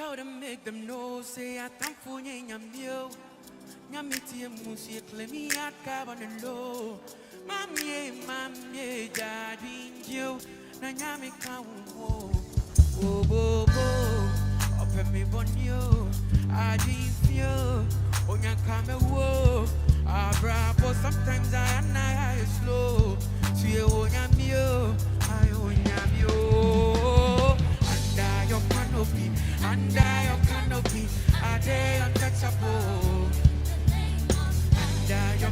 How to make them know, say I thank for you, Yamiti Musi, Clemmy, I carbon and low. Mammy, daddy, you, Nanyami can oh, up at me, bonio, I didn't feel, on your camera, whoa, bravo, sometimes I am not slow, see you on your I own your under your canopy, are they untouchable? Under your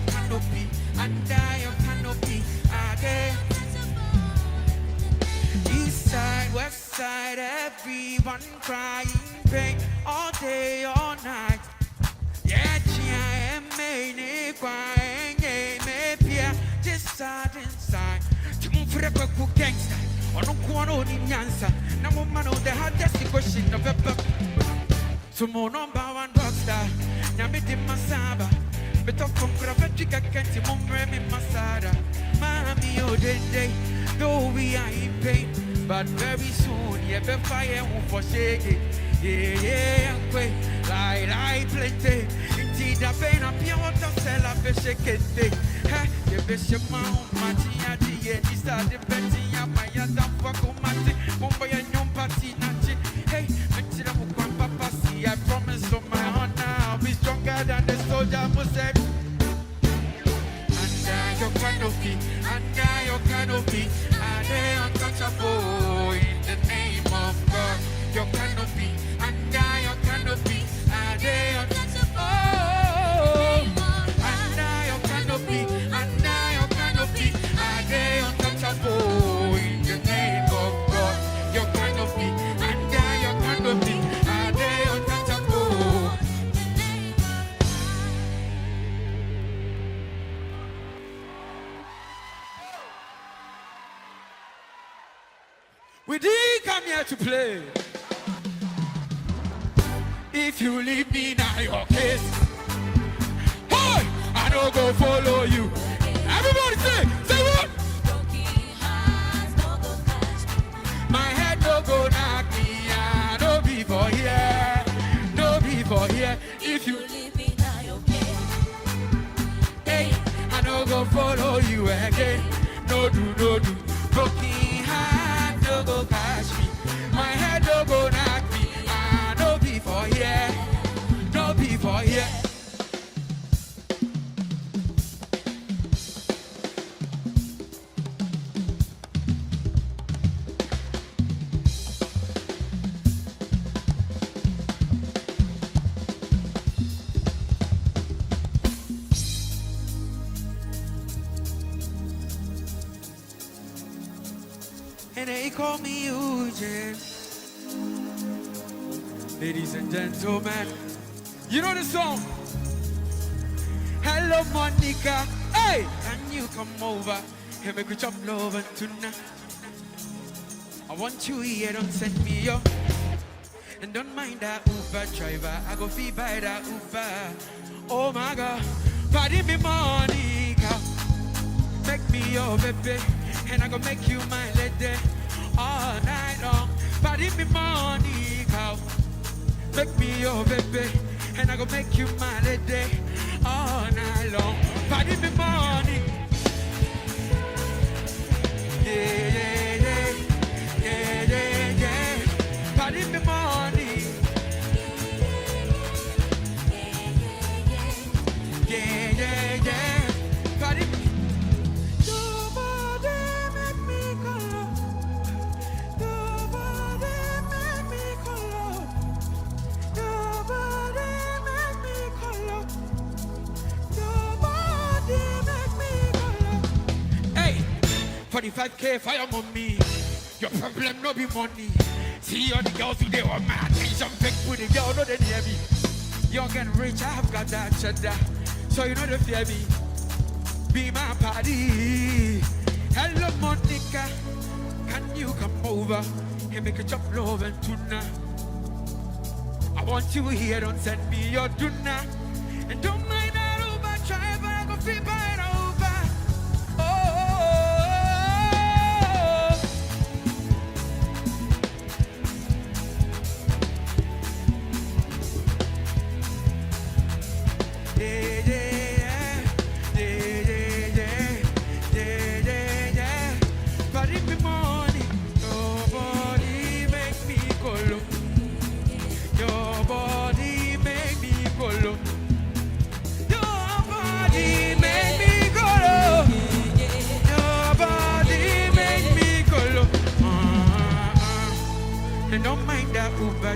canopy, are they? East side, west side, everyone crying pain all day, all night. Yeah, I am made crying, maybe just sad inside. To move for the cook gangster, or no corner in Yansa. No man on the hardest question of a so more number one rockstar. Yamiti Masaba. But of Concravetica can't remember Masada. Mammy, oh, day, though we are in pain. But very soon, you have fire for shaking. Yeah, quick, like plenty. Indeed, the pain of your water cell of a shaking. The bishop mount, Matia, the started betting up my other fuck, Mati, Mumbai and Yompati, Nachi. Hey, I'm Papa, see, I promise on my honor, I'll be stronger than the soldier must say. Under your canopy, are they untouchable in the name of God? Your canopy, under your canopy, are they untouchable? Under your canopy, are they untouchable in the name of God? Your canopy, under your canopy, are they untouchable? We didn't come here to play. If you leave me now, your case. Hey, I don't go follow you. Everybody say what? My head don't go knock me. I don't be for here. No be for here. If you leave me now, your case. Hey, I don't go follow you again. No do. Broken heart don't go catch me. My head don't go knock me. I no be for here. No be for here. And they call me Eugene. Ladies and gentlemen, you know the song? Hello, Monica. Hey, can you come over? Here, make we chop love and tonight. I want you here, don't send me your. And don't mind that Uber driver. I go fee by that Uber. Oh my God, pardon me, Monica. Make me your baby. And I go make you my lady all night long. Pardon me, Monica. Make me your baby. And I go make you my lady all night long. Pardon me, Monica. Yeah. Pardon me, Monica. Yeah. Pardon me. Hey, 45K fire on me. Your problem no be money. See all the girls who they want my attention. Pick with the girl, no they near me. Young and rich, I have got that cheddar. So you know the fear me. Be my party. Hello, Monica. Can you come over and make a chop love and tuna? I want you here, don't send me your tuna. And don't mind that Uber driver, I go free by the Uber.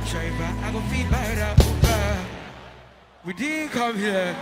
Driver, I go feed by the Uber. We didn't come here.